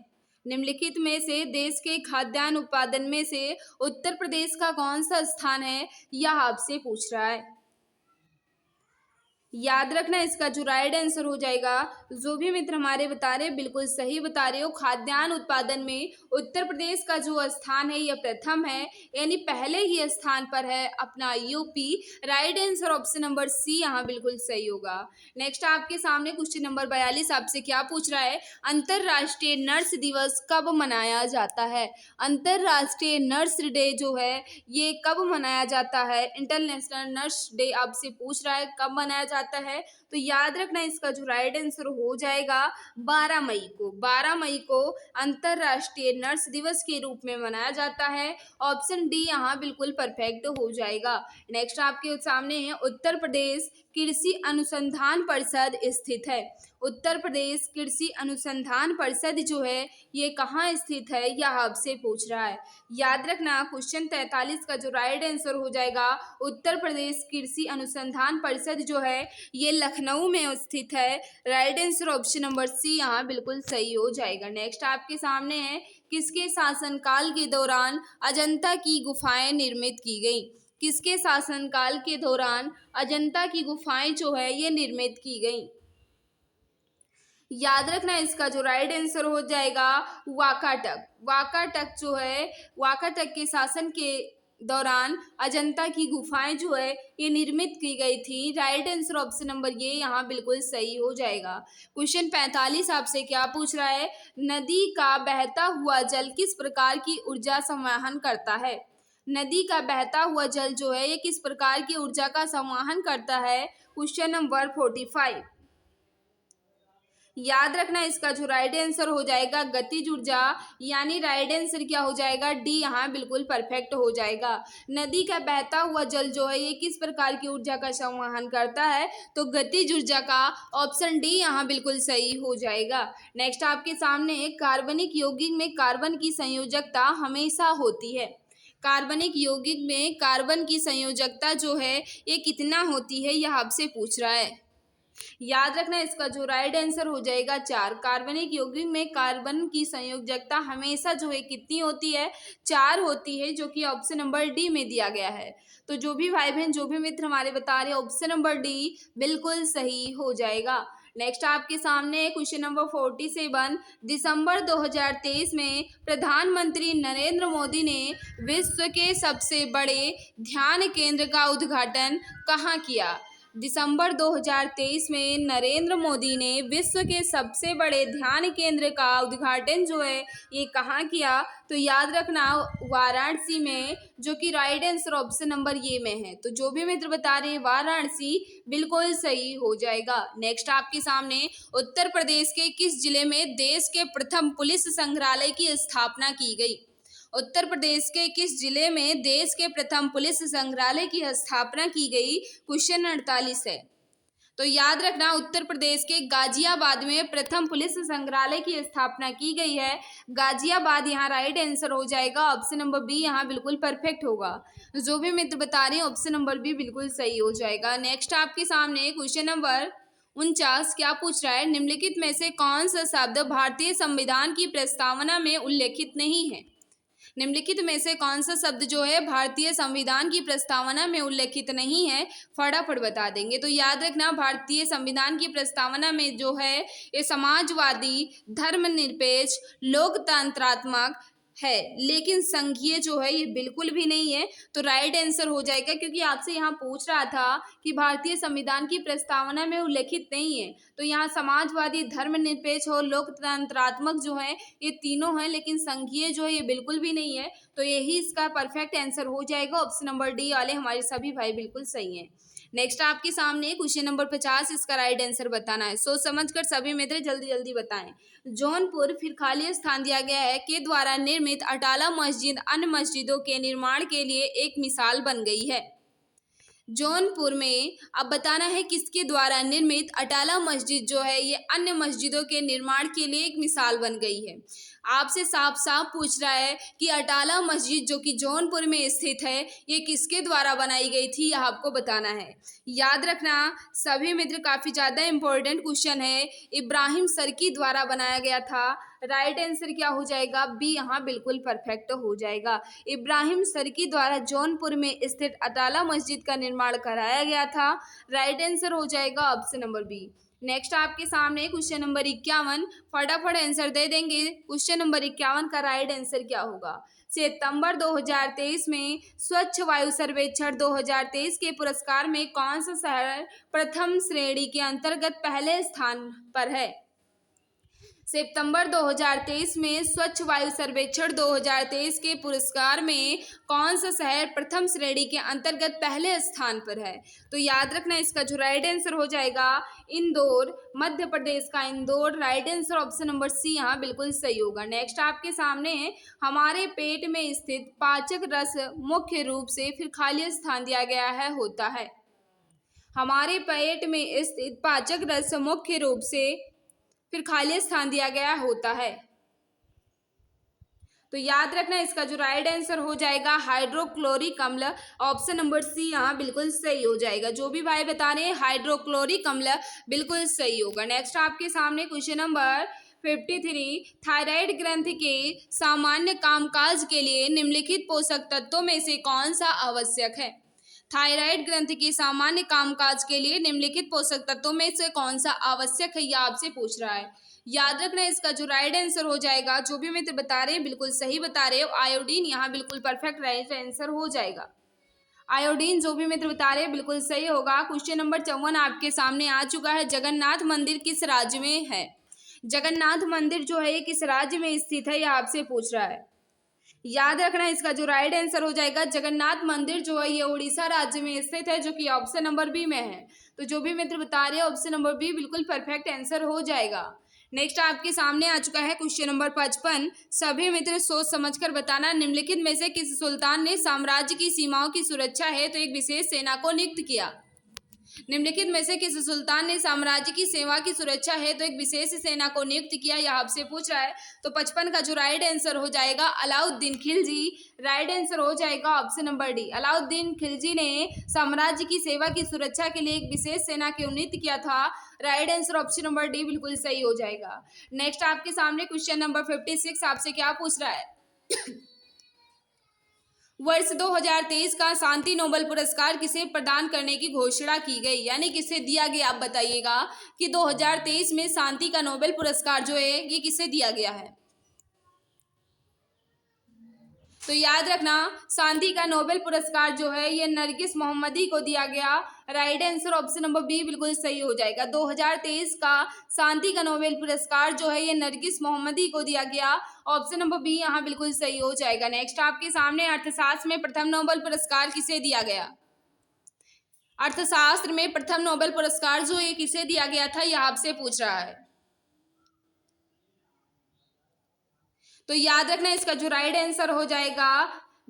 Speaker 1: निम्नलिखित में से देश के खाद्यान्न उत्पादन में से उत्तर प्रदेश का कौन सा स्थान है, यह आपसे पूछ रहा है। याद रखना इसका जो राइट आंसर हो जाएगा, जो भी मित्र हमारे बता रहे बिल्कुल सही बता रहे हो, खाद्यान्न उत्पादन में उत्तर प्रदेश का जो स्थान है यह प्रथम है, यानी पहले ही स्थान पर है अपना UP. Right answer option number C यहाँ बिल्कुल सही होगा। नेक्स्ट आपके सामने क्वेश्चन नंबर 42 आपसे क्या पूछ रहा है, अंतरराष्ट्रीय नर्स दिवस कब मनाया जाता है। अंतरराष्ट्रीय नर्स डे जो है ये कब मनाया जाता है, इंटरनेशनल नर्स डे आपसे पूछ रहा है कब मनाया जाता है। तो याद रखना इसका जो राइट आंसर हो जाएगा 12 मई को। 12 मई को अंतरराष्ट्रीय नर्स दिवस के रूप में मनाया जाता है। ऑप्शन डी यहाँ बिल्कुल परफेक्ट हो जाएगा। नेक्स्ट आपके सामने है उत्तर प्रदेश कृषि अनुसंधान परिषद स्थित है। उत्तर प्रदेश कृषि अनुसंधान परिषद जो है ये कहाँ स्थित है, यह आपसे पूछ रहा है। याद रखना क्वेश्चन 43 का जो राइट आंसर हो जाएगा उत्तर प्रदेश कृषि अनुसंधान परिषद जो है ये लखनऊ में स्थित है। Right answer option number C यहाँ बिल्कुल सही हो जाएगा। नेक्स्ट आपके सामने है किसके शासनकाल के दौरान अजंता की गुफाएं निर्मित की गई। किसके शासनकाल के दौरान अजंता की गुफाएं जो है ये निर्मित की गई। याद रखना इसका जो राइट आंसर हो जाएगा वाकाटक। वाकाटक जो है वाकाटक के शासन के दौरान अजंता की गुफाएं जो है ये निर्मित की गई थी। राइट आंसर ऑप्शन नंबर ये यहाँ बिल्कुल सही हो जाएगा। क्वेश्चन 45 आपसे क्या पूछ रहा है, नदी का बहता हुआ जल किस प्रकार की ऊर्जा संवहन करता है। नदी का बहता हुआ जल जो है ये किस प्रकार की ऊर्जा का संवहन करता है। Question number 45। याद रखना इसका जो राइट आंसर हो जाएगा गतिज ऊर्जा, यानी राइट आंसर क्या हो जाएगा डी यहाँ बिल्कुल परफेक्ट हो जाएगा। नदी का बहता हुआ जल जो है ये किस प्रकार की ऊर्जा का संवहन करता है, तो गतिज ऊर्जा का। ऑप्शन डी यहाँ बिल्कुल सही हो जाएगा। नेक्स्ट आपके सामने कार्बनिक यौगिक में कार्बन की संयोजकता हमेशा होती है। कार्बनिक यौगिक में कार्बन की संयोजकता जो है ये कितना होती है, यह आपसे पूछ रहा है। याद रखना इसका जो राइट आंसर हो जाएगा 4। कार्बनिक यौगिक में कार्बन की संयोजकता हमेशा जो है कितनी होती है, 4 होती है, जो कि ऑप्शन नंबर डी में दिया गया है। तो जो भी भाई बहन जो भी मित्र हमारे बता रहे हैं ऑप्शन नंबर डी बिल्कुल सही हो जाएगा। नेक्स्ट आपके सामने क्वेश्चन नंबर 47। दिसंबर 2023 में प्रधानमंत्री नरेंद्र मोदी ने विश्व के सबसे बड़े ध्यान केंद्र का उद्घाटन कहाँ किया। दिसंबर 2023 में नरेंद्र मोदी ने विश्व के सबसे बड़े ध्यान केंद्र का उद्घाटन जो है ये कहाँ किया, तो याद रखना वाराणसी में, जो कि राइट आंसर ऑप्शन नंबर ये में है। तो जो भी मित्र बता रहे हैं वाराणसी बिल्कुल सही हो जाएगा। नेक्स्ट आपके सामने उत्तर प्रदेश के किस जिले में देश के प्रथम पुलिस संग्रहालय की स्थापना की गई। उत्तर प्रदेश के किस जिले में देश के प्रथम पुलिस संग्रहालय की स्थापना की गई। क्वेश्चन 48 है। तो याद रखना उत्तर प्रदेश के गाजियाबाद में प्रथम पुलिस संग्रहालय की स्थापना की गई है। गाजियाबाद यहाँ राइट आंसर हो जाएगा। ऑप्शन नंबर बी यहाँ बिल्कुल परफेक्ट होगा। जो भी मित्र बता रहे हैं ऑप्शन नंबर बी बिल्कुल सही हो जाएगा। नेक्स्ट आपके सामने क्वेश्चन नंबर 49 क्या पूछ रहा है, निम्नलिखित में से कौन सा शब्द भारतीय संविधान की प्रस्तावना में उल्लेखित नहीं है। निम्नलिखित में से कौन सा शब्द जो है भारतीय संविधान की प्रस्तावना में उल्लेखित नहीं है, फटाफट बता देंगे। तो याद रखना भारतीय संविधान की प्रस्तावना में जो है ये समाजवादी, धर्मनिरपेक्ष, लोकतंत्रात्मक है, लेकिन संघीय जो है ये बिल्कुल भी नहीं है। तो राइट आंसर हो जाएगा, क्योंकि आपसे यहाँ पूछ रहा था कि भारतीय संविधान की प्रस्तावना में उल्लेखित नहीं है, तो यहाँ समाजवादी, धर्मनिरपेक्ष और लोकतंत्रात्मक जो है ये तीनों हैं, लेकिन संघीय जो है ये बिल्कुल भी नहीं है। तो यही इसका परफेक्ट आंसर हो जाएगा। ऑप्शन नंबर डी वाले हमारे सभी भाई बिल्कुल सही हैं। नेक्स्ट आपके सामने क्वेश्चन नंबर 50, इसका राइट आंसर बताना है। सोच समझ कर सभी मित्र जल्दी जल्दी बताएं। जौनपुर फिर खाली स्थान दिया गया है के द्वारा निर्मित अटाला मस्जिद अन्य मस्जिदों के निर्माण के लिए एक मिसाल बन गई है। जौनपुर में अब बताना है किसके द्वारा निर्मित अटाला मस्जिद जो है ये अन्य मस्जिदों के निर्माण के लिए एक मिसाल बन गई है। आपसे साफ साफ पूछ रहा है कि अटाला मस्जिद जो कि जौनपुर में स्थित है ये किसके द्वारा बनाई गई थी, यह आपको बताना है। याद रखना सभी मित्र काफ़ी ज़्यादा इम्पोर्टेंट क्वेश्चन है। इब्राहिम सरकी द्वारा बनाया गया था। राइट आंसर क्या हो जाएगा, बी यहाँ बिल्कुल परफेक्ट हो जाएगा। इब्राहिम सरकी द्वारा जौनपुर में स्थित अटाला मस्जिद का निर्माण कराया गया था। राइट आंसर हो जाएगा ऑप्शन नंबर बी। नेक्स्ट आपके सामने क्वेश्चन नंबर 51, फटाफट आंसर दे देंगे। क्वेश्चन नंबर 51 का राइट आंसर क्या होगा। सितंबर 2023 में स्वच्छ वायु सर्वेक्षण 2023 के पुरस्कार में कौन सा शहर प्रथम श्रेणी के अंतर्गत पहले स्थान पर है। सितंबर 2023 में स्वच्छ वायु सर्वेक्षण 2023 के पुरस्कार में कौन सा शहर प्रथम श्रेणी के अंतर्गत पहले स्थान पर है। तो याद रखना इसका जो राइट आंसर हो जाएगा इंदौर, मध्य प्रदेश का Indore. Right answer option number C यहाँ बिल्कुल सही होगा। नेक्स्ट आपके सामने हमारे पेट में स्थित पाचक रस मुख्य रूप से फिर खाली स्थान दिया गया है होता है। हमारे पेट में स्थित पाचक रस मुख्य रूप से फिर खाली स्थान दिया गया होता है। तो याद रखना इसका जो राइट आंसर हो जाएगा हाइड्रोक्लोरिक अम्ल। ऑप्शन नंबर सी यहाँ बिल्कुल सही हो जाएगा। जो भी भाई बता रहे हैं हाइड्रोक्लोरिक अम्ल बिल्कुल सही होगा। नेक्स्ट आपके सामने क्वेश्चन नंबर 53, थायराइड ग्रंथि के सामान्य कामकाज के लिए निम्नलिखित पोषक तत्वों में से कौन सा आवश्यक है। थायराइड ग्रंथि के सामान्य कामकाज के लिए निम्नलिखित पोषक तत्वों में से कौन सा आवश्यक है, यह आपसे पूछ रहा है। याद रखना इसका जो राइट आंसर हो जाएगा, जो भी मित्र बता रहे हैं बिल्कुल सही बता रहे हो, आयोडीन यहाँ बिल्कुल परफेक्ट राइट आंसर हो जाएगा। आयोडीन जो भी मित्र बता रहे हैं बिल्कुल सही होगा। क्वेश्चन नंबर 54 आपके सामने आ चुका है। जगन्नाथ मंदिर किस राज्य में है। जगन्नाथ मंदिर जो है किस राज्य में स्थित है, यह आपसे पूछ रहा है। याद रखना इसका जो राइट आंसर हो जाएगा जगन्नाथ मंदिर जो है ये उड़ीसा राज्य में स्थित है, जो कि ऑप्शन नंबर बी में है। तो जो भी मित्र बता रहे हैं ऑप्शन नंबर बी बिल्कुल परफेक्ट आंसर हो जाएगा। नेक्स्ट आपके सामने आ चुका है क्वेश्चन नंबर 55, सभी मित्र सोच समझकर बताना। निम्नलिखित में से किस सुल्तान ने साम्राज्य की सीमाओं की सुरक्षा हेतु एक विशेष सेना को नियुक्त किया। निम्नलिखित में से किस सुल्तान ने साम्राज्य की सेवा की सुरक्षा हेतु एक विशेष सेना को नियुक्त किया, यह आपसे पूछ रहा है। तो 55 का जो राइट आंसर हो जाएगा अलाउद्दीन खिलजी। राइट आंसर हो जाएगा option number D. Alauddin Khilji ने साम्राज्य की सेवा की सुरक्षा के लिए एक विशेष सेना को नियुक्त किया था। Right answer option number D बिल्कुल सही हो जाएगा। नेक्स्ट आपके सामने क्वेश्चन नंबर 56 आपसे क्या पूछ रहा है। वर्ष 2023 का शांति नोबेल पुरस्कार किसे प्रदान करने की घोषणा की गई, यानी किसे दिया गया। आप बताइएगा कि 2023 में शांति का नोबेल पुरस्कार जो है ये किसे दिया गया है। तो याद रखना शांति का नोबेल पुरस्कार जो है ये नरगिस मोहम्मदी को दिया गया। Right answer option number B बिल्कुल सही हो जाएगा। 2023 का शांति का नोबेल पुरस्कार जो है ये नरगिस मोहम्मदी को दिया गया। ऑप्शन नंबर बी यहाँ बिल्कुल सही हो जाएगा। नेक्स्ट आपके सामने अर्थशास्त्र में प्रथम नोबेल पुरस्कार किसे दिया गया। अर्थशास्त्र में प्रथम नोबेल पुरस्कार जो है किसे दिया गया था, यह आपसे पूछ रहा है। तो याद रखना इसका जो राइट आंसर हो जाएगा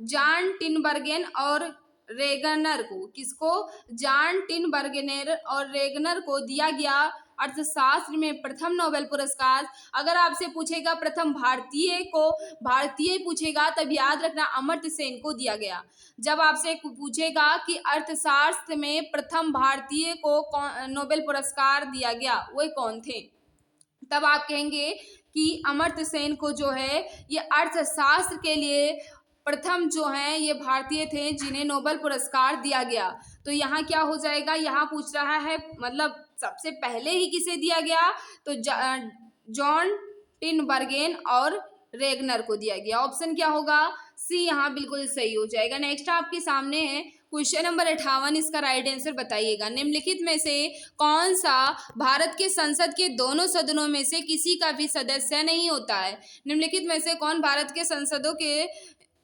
Speaker 1: जॉन टिनबर्गेन और रेगनर को, किसको, जॉन टिनबर्गेनर और रेगनर को दिया गया अर्थशास्त्र में प्रथम नोबेल पुरस्कार। अगर आपसे पूछेगा प्रथम भारतीय को, भारतीय पूछेगा तब याद रखना अमर्त्य सेन को दिया गया। जब आपसे पूछेगा कि अर्थशास्त्र में प्रथम भारतीय को नोबेल पुरस्कार दिया गया, वो कौन थे, तब आप कहेंगे कि अमर्त्य सेन को जो है ये अर्थशास्त्र के लिए प्रथम जो हैं ये भारतीय थे जिन्हें नोबेल पुरस्कार दिया गया। तो यहाँ क्या हो जाएगा, यहाँ पूछ रहा है मतलब सबसे पहले ही किसे दिया गया, तो जॉन टिनबर्गेन और रेगनर को दिया गया। ऑप्शन क्या होगा, सी यहाँ बिल्कुल सही हो जाएगा। नेक्स्ट आपके सामने है क्वेश्चन नंबर 58, इसका राइट आंसर बताइएगा। निम्नलिखित में से कौन सा भारत के संसद के दोनों सदनों में से किसी का भी सदस्य नहीं होता है। निम्नलिखित में से कौन भारत के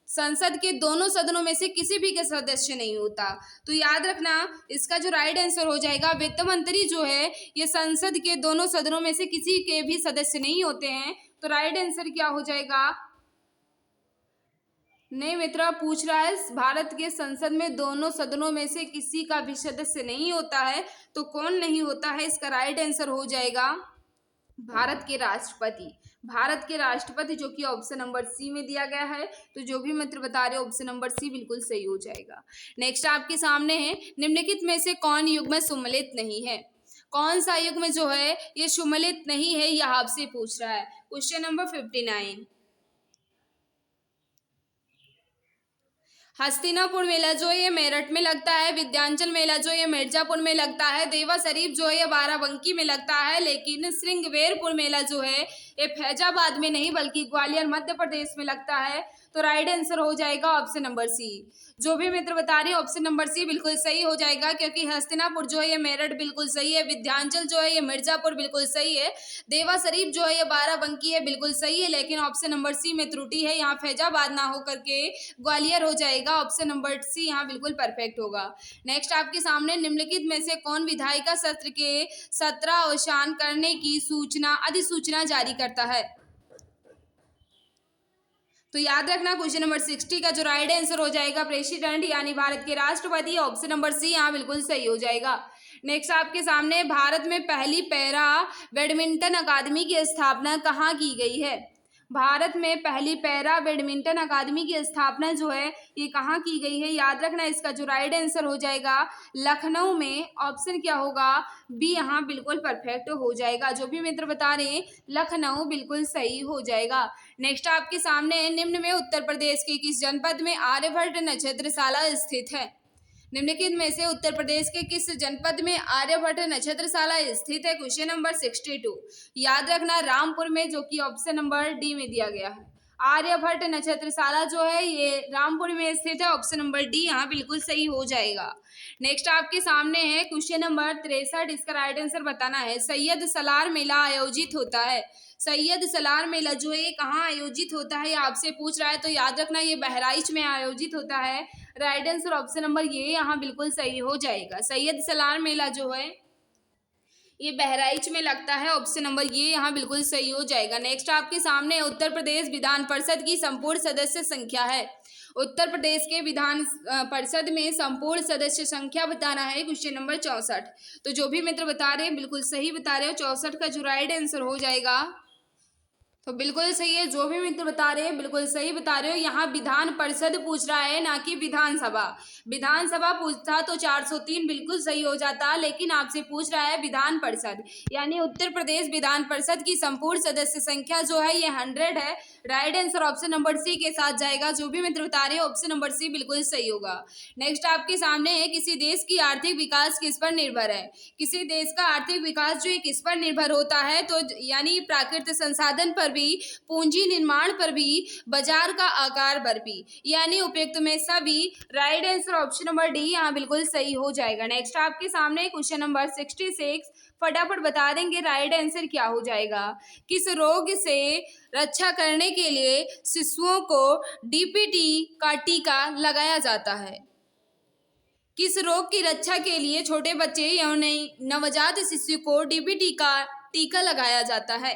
Speaker 1: संसद के दोनों सदनों में से किसी भी के सदस्य नहीं होता। तो याद रखना इसका जो राइट आंसर हो जाएगा, वित्त मंत्री जो है ये संसद के दोनों सदनों में से किसी के भी सदस्य नहीं होते हैं। तो राइट आंसर क्या हो जाएगा, नहीं मित्रा पूछ रहा है भारत के संसद में दोनों सदनों में से किसी का भी सदस्य नहीं होता है, तो कौन नहीं होता है, इसका राइट आंसर हो जाएगा भारत के राष्ट्रपति। भारत के राष्ट्रपति जो कि ऑप्शन नंबर सी में दिया गया है। तो जो भी मित्र बता रहे हो ऑप्शन नंबर सी बिल्कुल सही हो जाएगा। नेक्स्ट आपके सामने है निम्नलिखित में से कौन युग्म सम्मिलित नहीं है। कौन सा युग्म जो है ये सम्मिलित नहीं है, यह आपसे पूछ रहा है। क्वेश्चन नंबर 59, हस्तिनापुर मेला जो है ये मेरठ में लगता है, विंध्याचल मेला जो ये मिर्जापुर में लगता है, देवा शरीफ जो है ये बाराबंकी में लगता है, लेकिन श्रृंगवेरपुर मेला जो है ये फैजाबाद में नहीं बल्कि ग्वालियर मध्य प्रदेश में लगता है। तो राइट आंसर हो जाएगा ऑप्शन नंबर सी। जो भी मित्र बता रहे हैं ऑप्शन नंबर सी बिल्कुल सही हो जाएगा, क्योंकि हस्तिनापुर जो है ये मेरठ बिल्कुल सही है, विंध्याचल जो है ये मिर्जापुर बिल्कुल सही है, देवा शरीफ जो है ये बाराबंकी है बिल्कुल सही है, लेकिन ऑप्शन नंबर सी में त्रुटि है, यहाँ फैजाबाद ना होकर के ग्वालियर हो जाएगा। ऑप्शन नंबर सी यहाँ बिल्कुल परफेक्ट होगा। नेक्स्ट आपके सामने निम्नलिखित में से कौन विधायिका सत्र के 17 अवसान करने की अधिसूचना जारी करता है। तो याद रखना क्वेश्चन नंबर 60 का जो राइट आंसर हो जाएगा प्रेसिडेंट यानी भारत के राष्ट्रपति। ऑप्शन नंबर सी यहाँ बिल्कुल सही हो जाएगा। नेक्स्ट आपके सामने भारत में पहली पैरा बैडमिंटन अकादमी की स्थापना कहाँ की गई है। भारत में पहली पैरा बैडमिंटन अकादमी की स्थापना जो है ये कहाँ की गई है। याद रखना इसका जो राइट आंसर हो जाएगा लखनऊ में। ऑप्शन क्या होगा, बी यहाँ बिल्कुल परफेक्ट हो जाएगा। जो भी मित्र बता रहे हैं लखनऊ बिल्कुल सही हो जाएगा। नेक्स्ट आपके सामने निम्न में उत्तर प्रदेश के किस जनपद में आर्यभट्ट नक्षत्रशाला स्थित है। निम्नलिखित में से उत्तर प्रदेश के किस जनपद में आर्यभट्ट नक्षत्रशाला स्थित है। क्वेश्चन नंबर 62, याद रखना रामपुर में, जो कि ऑप्शन नंबर डी में दिया गया है। आर्यभट्ट नक्षत्रशाला जो है ये रामपुर में स्थित है। ऑप्शन नंबर डी यहाँ बिल्कुल सही हो जाएगा। नेक्स्ट आपके सामने है क्वेश्चन नंबर 63, इसका राइट आंसर बताना है। सैयद सलार मेला आयोजित होता है। सैयद सलार मेला जो है ये कहाँ आयोजित होता है, आपसे पूछ रहा है। तो याद रखना ये बहराइच में आयोजित होता है। राइट आंसर ऑप्शन नंबर ये यहाँ बिल्कुल सही हो जाएगा। सैयद सलार मेला जो है ये बहराइच में लगता है। ऑप्शन नंबर ये यहाँ बिल्कुल सही हो जाएगा। नेक्स्ट आपके सामने उत्तर प्रदेश विधान परिषद की संपूर्ण सदस्य संख्या है। उत्तर प्रदेश के विधान परिषद में संपूर्ण सदस्य संख्या बताना है। क्वेश्चन नंबर 64, तो जो भी मित्र बता रहे हैं बिल्कुल सही बता रहे हो। 64 का जो राइट आंसर हो जाएगा तो बिल्कुल सही है। जो भी मित्र बता रहे हैं बिल्कुल सही बता रहे हो। यहाँ विधान परिषद पूछ रहा है ना कि विधानसभा। विधानसभा पूछता तो 403 बिल्कुल सही हो जाता, लेकिन आपसे पूछ रहा है विधान परिषद, यानी उत्तर प्रदेश विधान परिषद की संपूर्ण सदस्य संख्या जो है ये 100 है। Right answer option number C के साथ जाएगा। जो भी मित्र बता रहे हैं ऑप्शन नंबर सी बिल्कुल सही होगा। नेक्स्ट आपके सामने है किसी देश की आर्थिक विकास किस पर निर्भर है। किसी देश का आर्थिक विकास जो है किस पर निर्भर होता है, तो यानी प्राकृतिक संसाधन पर भी, पूंजी निर्माण पर भी, बाजार का आकार पर भी, यानी उपयुक्त में सभी। Right answer option number D यहाँ बिल्कुल सही हो जाएगा। नेक्स्ट आपके सामने क्वेश्चन नंबर 66, फटाफट बता देंगे राइट आंसर क्या हो जाएगा। किस रोग से रक्षा करने के लिए शिशुओं को डीपीटी का टीका लगाया जाता है। किस रोग की रक्षा के लिए छोटे बच्चे यानी नवजात शिशु को डीपीटी का टीका लगाया जाता है।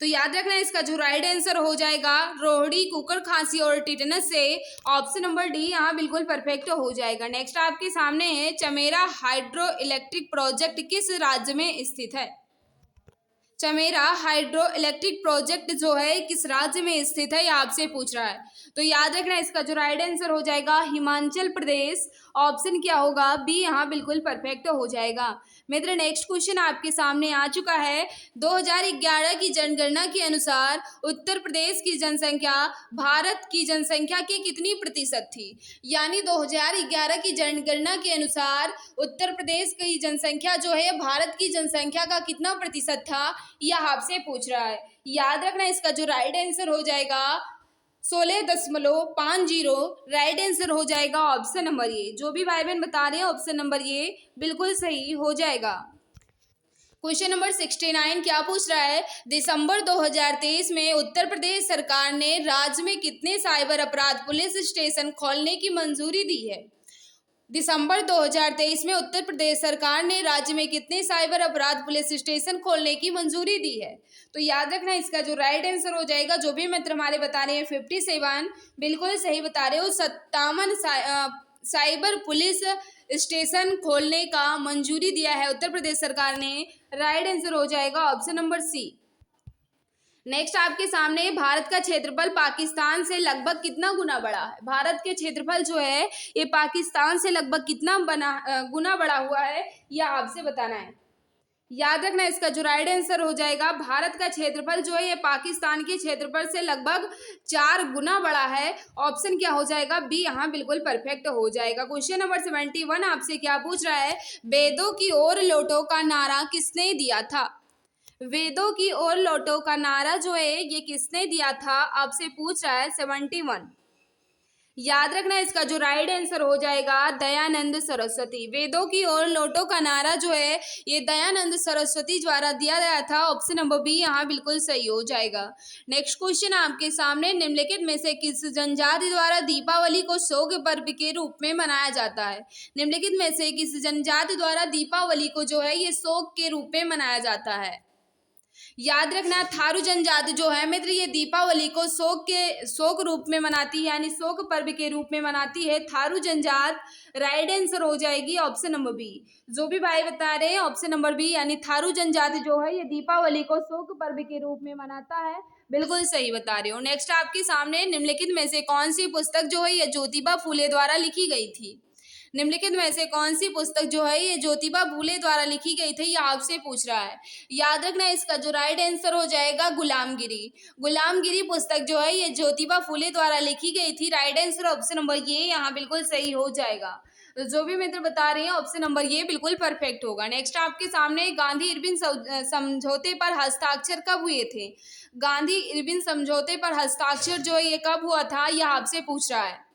Speaker 1: तो याद रखना इसका जो राइट आंसर हो जाएगा रोहड़ी, कुकर खांसी और टिटनस से ऑप्शन नंबर डी यहाँ बिल्कुल परफेक्ट हो जाएगा। नेक्स्ट आपके सामने है चमेरा हाइड्रो इलेक्ट्रिक प्रोजेक्ट किस राज्य में स्थित है? चमेरा हाइड्रो इलेक्ट्रिक प्रोजेक्ट जो है किस राज्य में स्थित है, ये आपसे पूछ रहा है। तो याद रखना इसका जो राइट आंसर हो जाएगा हिमाचल प्रदेश। ऑप्शन क्या होगा? बी यहाँ बिल्कुल परफेक्ट हो जाएगा। मित्र नेक्स्ट क्वेश्चन आपके सामने आ चुका है। 2011 की जनगणना के अनुसार उत्तर प्रदेश की जनसंख्या भारत की जनसंख्या की कितनी प्रतिशत थी? यानी 2011 की जनगणना के अनुसार उत्तर प्रदेश की जनसंख्या जो है भारत की जनसंख्या का कितना प्रतिशत था, यह आपसे पूछ रहा है। याद रखना इसका जो राइट आंसर हो जाएगा 16.50। राइट आंसर हो जाएगा ऑप्शन नंबर ए। जो भी भाई बहन बता रहे हैं ऑप्शन नंबर ए बिल्कुल सही हो जाएगा। क्वेश्चन नंबर 69 क्या पूछ रहा है? दिसंबर 2023 में उत्तर प्रदेश सरकार ने राज्य में कितने साइबर अपराध पुलिस स्टेशन खोलने की मंजूरी दी है? दिसंबर 2023 में उत्तर प्रदेश सरकार ने राज्य में कितने साइबर अपराध पुलिस स्टेशन खोलने की मंजूरी दी है? तो याद रखना इसका जो राइट आंसर हो जाएगा, जो भी मित्र हमारे बता रहे हैं 57 बिल्कुल सही बता रहे हो। 57 साइबर पुलिस स्टेशन खोलने का मंजूरी दिया है उत्तर प्रदेश सरकार ने। राइट आंसर हो जाएगा ऑप्शन नंबर सी। नेक्स्ट आपके सामने भारत का क्षेत्रफल पाकिस्तान से लगभग कितना गुना बड़ा है? भारत के क्षेत्रफल जो है ये पाकिस्तान से लगभग कितना गुना बड़ा हुआ है, यह आपसे बताना है। याद रखना इसका जो राइट आंसर हो जाएगा भारत का क्षेत्रफल जो है ये पाकिस्तान के क्षेत्रफल से लगभग 4 गुना बड़ा है। ऑप्शन क्या हो जाएगा? बी यहाँ बिल्कुल परफेक्ट हो जाएगा। क्वेश्चन नंबर 71 आपसे क्या पूछ रहा है? वेदों की ओर लौटो का नारा किसने दिया था? वेदों की ओर लौटो का नारा जो है ये किसने दिया था, आपसे पूछ रहा है 71। याद रखना इसका जो राइट आंसर हो जाएगा दयानंद सरस्वती। वेदों की ओर लौटो का नारा जो है ये दयानंद सरस्वती द्वारा दिया गया था। ऑप्शन नंबर बी यहाँ बिल्कुल सही हो जाएगा। नेक्स्ट क्वेश्चन आपके सामने, निम्नलिखित में से किस जनजाति द्वारा दीपावली को शोक पर्व के रूप में मनाया जाता है? निम्नलिखित में से किस जनजाति द्वारा दीपावली को जो है ये शोक के रूप में मनाया जाता है? याद रखना थारू जनजाति जो है मित्र ये दीपावली को शोक रूप में मनाती है, यानी शोक पर्व के रूप में मनाती है थारू जनजाति। राइट आंसर हो जाएगी ऑप्शन नंबर बी। जो भी भाई बता रहे हैं ऑप्शन नंबर बी, यानी थारू जनजाति जो है ये दीपावली को शोक पर्व के रूप में मनाता है, बिल्कुल सही बता रहे हो। नेक्स्ट आपके सामने, निम्नलिखित में से कौन सी पुस्तक जो है ये ज्योतिबा फूले द्वारा लिखी गई थी? निम्नलिखित में से कौन सी पुस्तक जो है ये ज्योतिबा फूले द्वारा लिखी गई थी, ये आपसे पूछ रहा है। याद रखना इसका जो राइट आंसर हो जाएगा गुलामगिरी। गुलामगिरी पुस्तक जो है ये ज्योतिबा फूले द्वारा लिखी गई थी। राइट आंसर ऑप्शन नंबर ये यहाँ बिल्कुल सही हो जाएगा। तो जो भी मित्र बता रहे हैं ऑप्शन नंबर ये बिल्कुल परफेक्ट होगा। नेक्स्ट आपके सामने, गांधी इरविन समझौते पर हस्ताक्षर कब हुए थे? गांधी इरविन समझौते पर हस्ताक्षर जो है ये कब हुआ था, यह आपसे पूछ रहा है।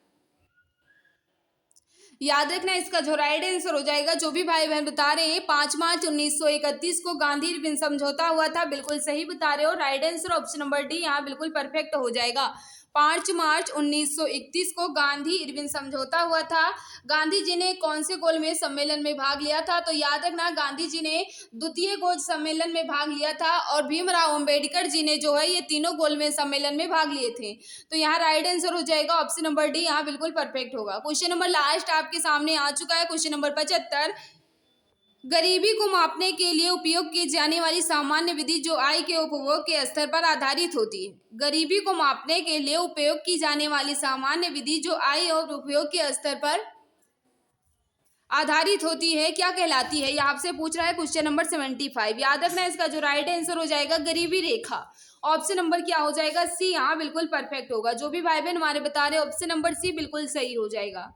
Speaker 1: याद रखना इसका जो राइट आंसर हो जाएगा, जो भी भाई बहन बता रहे हैं 5 मार्च 1931 को गांधी इरविन समझौता हुआ था, बिल्कुल सही बता रहे हो। Right answer option number D यहाँ बिल्कुल परफेक्ट हो जाएगा। 5 मार्च 1931 को गांधी इरविन समझौता हुआ था। गांधी जी ने कौन से गोलमेज सम्मेलन में भाग लिया था? तो याद रखना गांधी जी ने द्वितीय गोल सम्मेलन में भाग लिया था और भीमराव अंबेडकर जी ने जो है ये तीनों गोलमेज सम्मेलन में भाग लिए थे। तो यहाँ राइट आंसर हो जाएगा ऑप्शन नंबर डी, यहाँ बिल्कुल परफेक्ट होगा। क्वेश्चन नंबर लास्ट आपके सामने आ चुका है, क्वेश्चन नंबर 75। गरीबी को मापने के लिए उपयोग की जाने वाली सामान्य विधि जो आय के उपभोग के स्तर पर आधारित होती है। गरीबी को मापने के लिए उपयोग की जाने वाली सामान्य विधि जो आय और उपभोग के स्तर पर आधारित होती है, क्या कहलाती है? यह आपसे पूछ रहा है क्वेश्चन नंबर 75। याद रखना इसका जो राइट आंसर हो जाएगा गरीबी रेखा। ऑप्शन नंबर क्या हो जाएगा? सी यहाँ बिल्कुल परफेक्ट होगा। जो भी भाई बहन हमारे बता रहे ऑप्शन नंबर सी बिल्कुल सही हो जाएगा।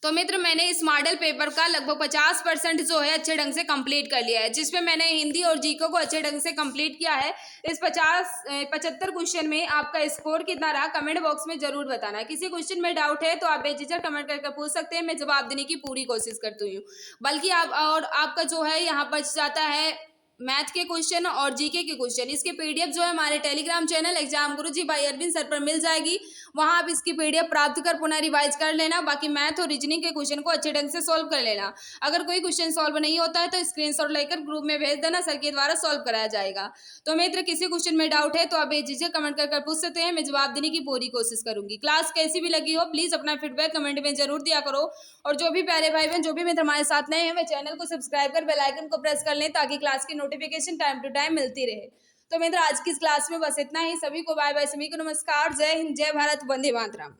Speaker 1: तो मित्र मैंने इस मॉडल पेपर का लगभग 50% जो है अच्छे ढंग से कंप्लीट कर लिया है, जिसमें मैंने हिंदी और जीके को अच्छे ढंग से कंप्लीट किया है। इस 75 क्वेश्चन में आपका स्कोर कितना रहा कमेंट बॉक्स में जरूर बताना। किसी क्वेश्चन में डाउट है तो आप बेझिझक कमेंट करके पूछ सकते हैं, मैं जवाब देने की पूरी कोशिश करती हूँ। बल्कि आपका जो है यहाँ बच जाता है मैथ के क्वेश्चन और जीके के क्वेश्चन। इसके पीडीएफ जो है हमारे टेलीग्राम चैनल एग्जाम गुरुजी बाय अरविंद सर पर मिल जाएगी। वहाँ आप इसकी PDF प्राप्त कर पुनः रिवाइज कर लेना। बाकी मैथ और रीजनिंग के क्वेश्चन को अच्छे ढंग से सॉल्व कर लेना। अगर कोई क्वेश्चन सॉल्व नहीं होता है तो स्क्रीनशॉट लेकर ग्रुप में भेज देना, सर के द्वारा सॉल्व कराया जाएगा। तो मित्र किसी क्वेश्चन में डाउट है तो आप बेझिझक कमेंट कर पूछ सकते हैं, मैं जवाब देने की पूरी कोशिश करूंगी। क्लास कैसी भी लगी हो प्लीज अपना फीडबैक कमेंट में जरूर दिया करो। और जो भी प्यारे भाई बहन, जो भी मित्र हमारे साथ नए हैं, वे चैनल को सब्सक्राइब कर बेल आइकन को प्रेस कर लें ताकि क्लास की नोटिफिकेशन टाइम टू टाइम मिलती रहे। तो मित्र आज की इस क्लास में बस इतना ही। सभी को बाय बाय, सभी को नमस्कार, जय हिंद, जय भारत, वंदे मातरम।